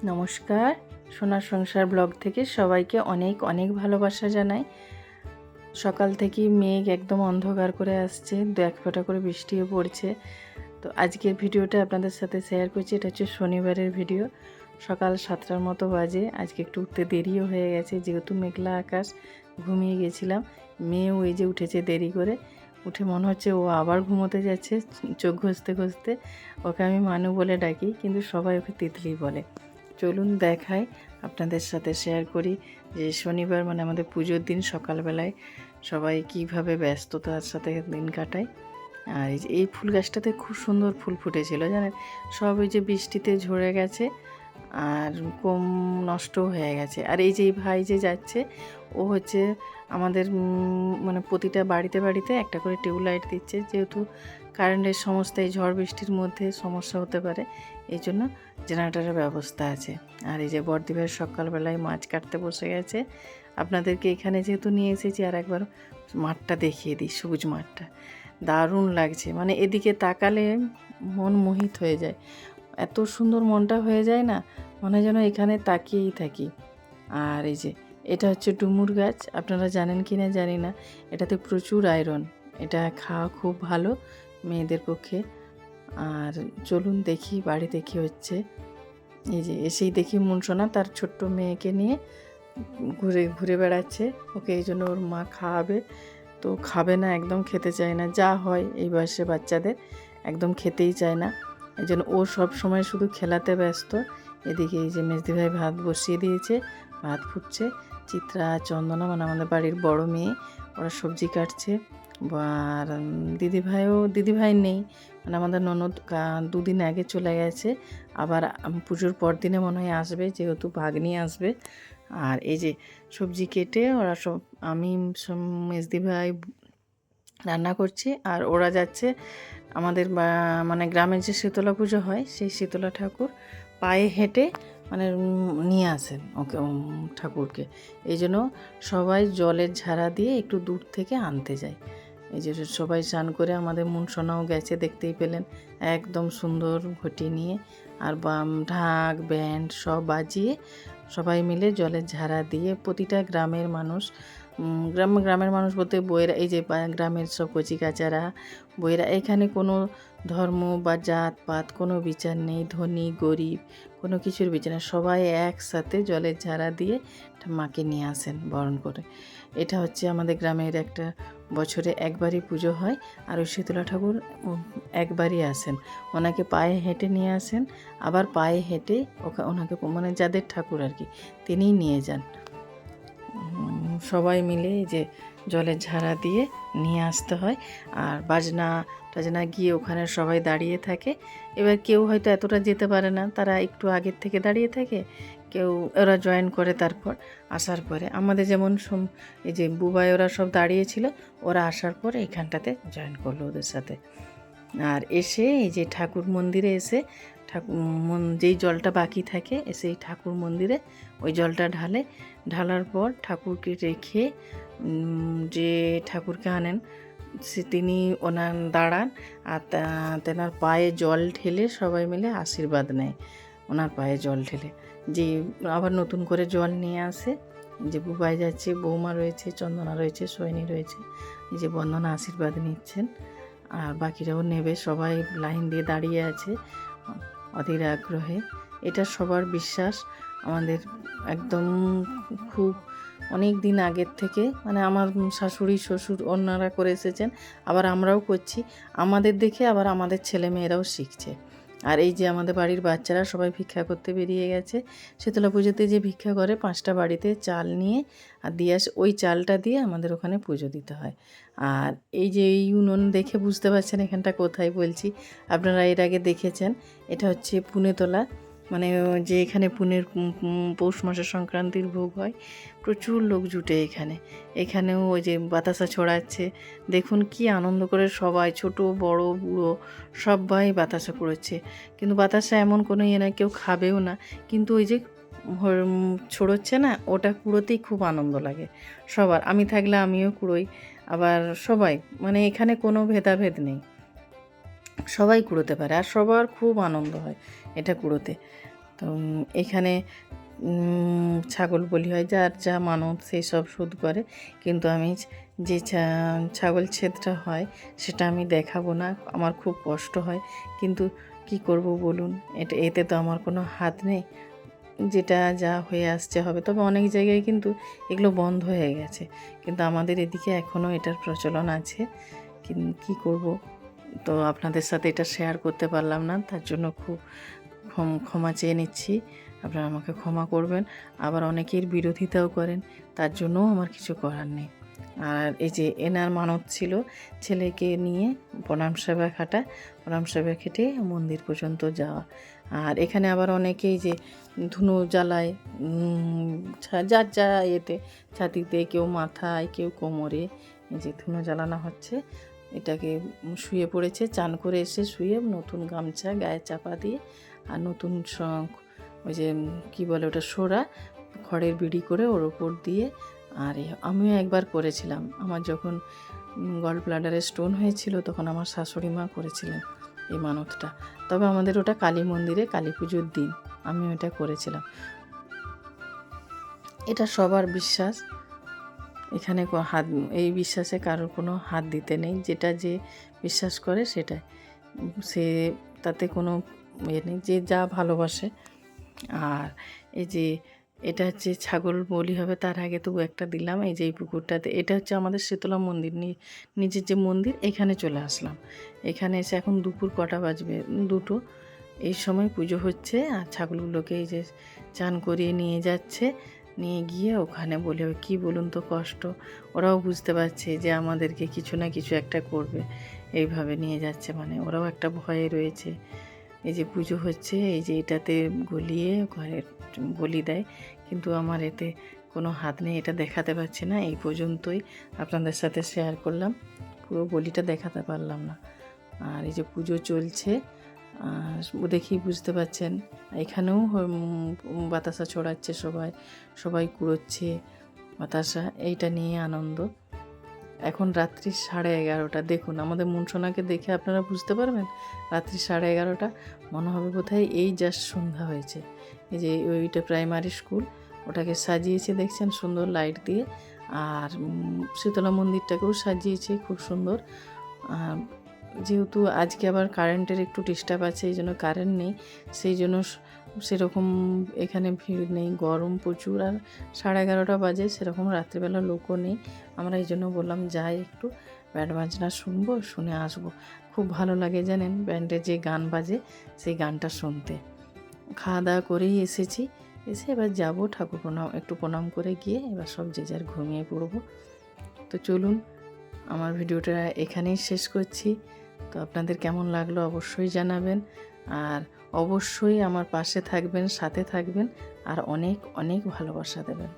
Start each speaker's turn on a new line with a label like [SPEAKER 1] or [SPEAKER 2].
[SPEAKER 1] নমস্কার, সোনার সংসার ব্লগ থেকে সবাইকে অনেক অনেক ভালোবাসা জানাই। সকাল থেকেই মেঘ একদম অন্ধকার করে আসছে, দু এক ফোঁটা করে বৃষ্টিও পড়ছে। তো আজকের ভিডিওটা আপনাদের সাথে শেয়ার করছি। এটা হচ্ছে শনিবারের ভিডিও। সকাল 7টার মতো বাজে। আজকে একটু উঠতে দেরিও হয়ে গেছে, যেহেতু মেঘলা আকাশ, ঘুমিয়ে গেছিলাম। মেয়েও এই যে উঠেছে দেরি করে, উঠে মনে হচ্ছে ও আবার ঘুমোতে যাচ্ছে চোখ ঘষতে ঘষতে। ওকে আমি মানু বলে ডাকি, কিন্তু সবাই ওকে তিতলি বলে। চলুন দেখাই, আপনাদের সাথে শেয়ার করি যে শনিবার মানে আমাদের পুজোর দিন সকালবেলায় সবাই কীভাবে ব্যস্ততার সাথে দিন কাটায়। আর এই ফুল গাছটাতে খুব সুন্দর ফুল ফুটেছিল জানেন, সব ওই যে বৃষ্টিতে ঝরে গেছে আর কম নষ্ট হয়ে গেছে। আর এই যে এই ভাই যে যাচ্ছে, ও হচ্ছে আমাদের মানে প্রতিটা বাড়িতে বাড়িতে একটা করে টিউবলাইট দিচ্ছে, যেহেতু কারেন্টের সমস্যা এই ঝড় বৃষ্টির মধ্যে সমস্যা হতে পারে, এই জন্য জেনারেটরের ব্যবস্থা আছে। আর এই যে বড়দি ভাই সকালবেলায় মাছ কাটতে বসে গেছে। আপনাদেরকে এখানে যেহেতু নিয়ে এসেছি, আর একবার মাঠটা দেখিয়ে দিই, সবুজ মাঠটা দারুণ লাগছে। মানে এদিকে তাকালে মন মোহিত হয়ে যায়, এত সুন্দর মনটা হয়ে যায় না, মনে যেন এখানে তাকিয়েই থাকি। আর এই যে এটা হচ্ছে ডুমুর গাছ, আপনারা জানেন কি না জানি না, এটাতে প্রচুর আয়রন, এটা খাওয়া খুব ভালো মেয়েদের পক্ষে। আর চলুন দেখি বাড়িতে কী হচ্ছে। এই যে এসেই দেখি মুনসোনা তার ছোট্ট মেয়েকে নিয়ে ঘুরে ঘুরে বেড়াচ্ছে। ওকে এই জন্য ওর মা খাওয়াবে, তো খাবে না, একদম খেতে চায় না। যা হয় এই বয়সে বাচ্চাদের, একদম খেতেই চায় না। এই জন্য ও সব সময় শুধু খেলাতে ব্যস্ত। এদিকে এই যে মেজদি ভাই ভাত বসিয়ে দিয়েছে, ভাত ফুটছে। চিত্রা চন্দনা মানে আমাদের বাড়ির বড় মেয়ে, ওরা সবজি কাটছে। আর দিদিভাই নেই, মানে আমাদের ননদ দুদিন আগে চলে গেছে, আবার পুজোর পর দিনে মনে হয় আসবে, যেহেতু ভাগ্নি আসবে। আর এই যে সবজি কেটে ওরা সব, আমি মেজদি ভাই রান্না করছি, আর ওরা যাচ্ছে আমাদের মানে গ্রামের যে শীতলা পুজো হয়, সেই শীতলা ঠাকুর পায়ে হেঁটে মানে নিয়ে আসেন ওকে, ঠাকুরকে। এই জন্য সবাই জলের ঝাড়া দিয়ে একটু দূর থেকে আনতে যায়। এই যে সবাই স্নান করে, আমাদের মুনসোনাও গেছে, দেখতেই পেলেন, একদম সুন্দর ঘটি নিয়ে আর ঢাক ব্যান্ড সব বাজিয়ে সবাই মিলে জলের ঝাড়া দিয়ে প্রতিটা গ্রামের মানুষ, গ্রামের মানুষ বলতে বইয়েরা, এই যে গ্রামের সব কচিকাচারা বইয়েরা, এখানে কোনো ধর্ম বা জাতপাত কোনো বিচার নেই, ধনী গরিব কোনো কিছুর বিচার নেই, সবাই একসাথে জলের ঝাড়া দিয়ে মাকে নিয়ে আসেন বরণ করে। এটা হচ্ছে আমাদের গ্রামের একটা বছরে একবারই পুজো হয়। আর ওই শীতলা ঠাকুর একবারই আসেন, ওনাকে পায়ে হেঁটে নিয়ে আসেন, আবার পায়ে হেঁটে ওনাকে মানে যাদের ঠাকুর আর কি, তিনিই নিয়ে যান। সবাই মিলে এই যে জলের ঝাড়া দিয়ে নিয়ে আসতে হয়। আর বাজনা টাজনা গিয়ে ওখানে সবাই দাঁড়িয়ে থাকে। এবার কেউ হয়তো এতটা যেতে পারে না, তারা একটু আগের থেকে দাঁড়িয়ে থাকে, কেউ ওরা জয়েন করে তারপর আসার পরে। আমাদের যেমন এই যে বুবাই ওরা সব দাঁড়িয়েছিল, ওরা আসার পরে এখানটাতে জয়েন করলো ওদের সাথে। আর এসে এই যে ঠাকুর মন্দিরে এসে যেই জলটা বাকি থাকে, এসে এই ঠাকুর মন্দিরে ওই জলটা ঢালার পর ঠাকুরকে রেখে, যে ঠাকুরকে আনেন তিনি ওনার দাঁড়ান, আর তেনার পায়ে জল ঢেলে সবাই মিলে আশীর্বাদ নেয়। ওনার পায়ে জল ঢেলে যে আবার নতুন করে জল নিয়ে আসে। যে বুবাই যাচ্ছে, বৌমা রয়েছে, চন্দনা রয়েছে, সৈনী রয়েছে, এই যে বন্দনা আশীর্বাদ নিচ্ছেন। আর বাকিরাও নেবে, সবাই লাইন দিয়ে দাঁড়িয়ে আছে অধীর আগ্রহে। এটা সবার বিশ্বাস, আমাদের একদম খুব অনেক দিন আগের থেকে, মানে আমার শাশুড়ি শ্বশুর অন্যরা করে এসেছেন, আবার আমরাও করছি, আমাদের দেখে আবার আমাদের ছেলে মেয়েরাও শিখছে। আর এই যে আমাদের বাড়ির বাচ্চারা সবাই ভিক্ষা করতে বেরিয়ে গেছে। শীতলা পুজোতে যে ভিক্ষা করে 5টা বাড়িতে চাল নিয়ে আর দিয়ে আসে, ওই চালটা দিয়ে আমাদের ওখানে পুজো দিতে হয়। আর এই যে এই উনুন দেখে বুঝতে পারছেন এখানটা কোথায় বলছি, আপনারা এর আগে দেখেছেন। এটা হচ্ছে পুনেতলা, মানে যে এখানে পুনের পৌষ মাসের সংক্রান্তির ভোগ হয়, প্রচুর লোক জুটে এখানেও ওই যে বাতাসা ছড়াচ্ছে, দেখুন কি আনন্দ করে সবাই, ছোট বড় বুড়ো সবাই বাতাসা কুড়োচ্ছে। কিন্তু বাতাসা এমন কোনো ইয়ে না, কেউ খাবেও না, কিন্তু ওই যে ছড়োচ্ছে না, ওটা কুড়োতেই খুব আনন্দ লাগে সবার। আমি থাকলে আমিও কুড়োই, আবার সবাই, মানে এখানে কোনো ভেদাভেদ নেই, সবাই কুড়োতে পারে, আর সবার খুব আনন্দ হয় এটা কুড়োতে। তো এখানে ছাগল বলি হয়, যার যা মানত সেই সব শোধ করে, কিন্তু আমি যে ছাগল ছেদটা হয় সেটা আমি দেখাবো না, আমার খুব কষ্ট হয়, কিন্তু কি করব বলুন, এতে তো আমার কোনো হাত নেই, যেটা যা হয়ে আসছে হবে। তবে অনেক জায়গায় কিন্তু এগুলো বন্ধ হয়ে গেছে, কিন্তু আমাদের এদিকে এখনও এটার প্রচলন আছে। কি করব, তো আপনাদের সাথে এটা শেয়ার করতে পারলাম না, তার জন্য খুব ক্ষমা চেয়ে নিচ্ছি। আপনারা আমাকে ক্ষমা করবেন। আবার অনেকের বিরোধিতাও করেন, তার জন্যও আমার কিছু করার নেই। আর এই যে এনার মানত ছিল ছেলেকে নিয়ে প্রণাম সেবা খাটা, প্রণাম সেবা খেটে মন্দির পর্যন্ত যাওয়া। আর এখানে আবার অনেকেই যে ধুনো জ্বালায়, যার যা এতে, ছাতিতে, কেউ মাথায়, কেউ কোমরে, এই যে ধুনো জ্বালানো হচ্ছে। এটাকে শুয়ে পড়েছে, চান করে এসে শুয়ে নতুন গামছা গায়ে চাপা দিয়ে, আর নতুন ওই যে কী বলে ওটা, সোরা খড়ের বিড়ি করে ওর ওপর দিয়ে। আর আমিও একবার করেছিলাম, আমার যখন গল ব্লাডারে স্টোন হয়েছিল তখন আমার শাশুড়ি মা করেছিলেন এই মানতটা। তবে আমাদের ওটা কালী মন্দিরে কালী পুজোর দিন আমি ওটা করেছিলাম। এটা সবার বিশ্বাস, এখানে এই বিশ্বাসে কারোর কোনো হাত দিতে নেই, যেটা যে বিশ্বাস করে সেটাই, সে তাতে কোনো নেই, যে যা ভালোবাসে। আর এই যে এটা হচ্ছে ছাগল বলি হবে, তার আগে তবু একটা দিলাম। এই যে এই পুকুরটাতে, এটা হচ্ছে আমাদের শীতলা মন্দির, নিজের যে মন্দির, এখানে চলে আসলাম। এখানে এসে এখন দুপুর কটা বাজবে, 2টো, এই সময় পুজো হচ্ছে। আর ছাগলগুলোকে এই যে চান করিয়ে নিয়ে যাচ্ছে, নিয়ে গিয়ে ওখানে বলে কি বলুন তো কষ্ট, ওরাও বুঝতে পারছে যে আমাদেরকে কিছু না কিছু একটা করবে, এইভাবে নিয়ে যাচ্ছে, মানে ওরাও একটা ভয়ে রয়েছে। এই যে পুজো হচ্ছে, এই যে এটাতে গলিয়ে ঘরে বলি দেয়, কিন্তু আমার এতে কোনো হাত নেই, এটা দেখাতে পারছি না। এই পর্যন্তই আপনাদের সাথে শেয়ার করলাম, পুরো বলিটা দেখাতে পারলাম না। আর এই যে পুজো চলছে, দেখেই বুঝতে পারছেন, এখানেও বাতাসা ছড়াচ্ছে, সবাই কুড়োচ্ছে বাতাসা, এইটা নিয়ে আনন্দ। এখন রাত্রি 11:30, দেখুন আমাদের মুনসোনাকে দেখে আপনারা বুঝতে পারবেন, রাত্রি 11:30, মনে হবে বোধহয় এই জাস্ট সন্ধ্যা হয়েছে। এই যে ওইটা প্রাইমারি স্কুল, ওটাকে সাজিয়েছে দেখছেন সুন্দর লাইট দিয়ে। আর শীতলা মন্দিরটাকেও সাজিয়েছে খুব সুন্দর। যেহেতু আজকে আবার কারেন্টের একটু ডিস্টার্ব আছে, এই জন্য কারেন্ট নেই, সেই জন্য সেরকম এখানে ভিড় নেই, গরম প্রচুর। আর 11:30 বাজে, সেরকম রাত্রিবেলা লোকও নেই। আমরা এই জন্য বললাম যাই একটু ব্যান্ড বাজনা শুনবো, শুনে আসবো। খুব ভালো লাগে জানেন, ব্যান্ডের যে গান বাজে সেই গানটা শুনতে। খাওয়া দাওয়া করেই এসেছি, এসে এবার যাবো ঠাকুর একটু প্রণাম করে গিয়ে এবার সব যে যার ঘুমিয়ে পড়বো। তো চলুন, আমার ভিডিওটা এখানেই শেষ করছি। তো আপনাদের কেমন লাগলো অবশ্যই জানাবেন, আর অবশ্যই আমার পাশে থাকবেন, সাথে থাকবেন, আর অনেক অনেক ভালোবাসা দেবেন।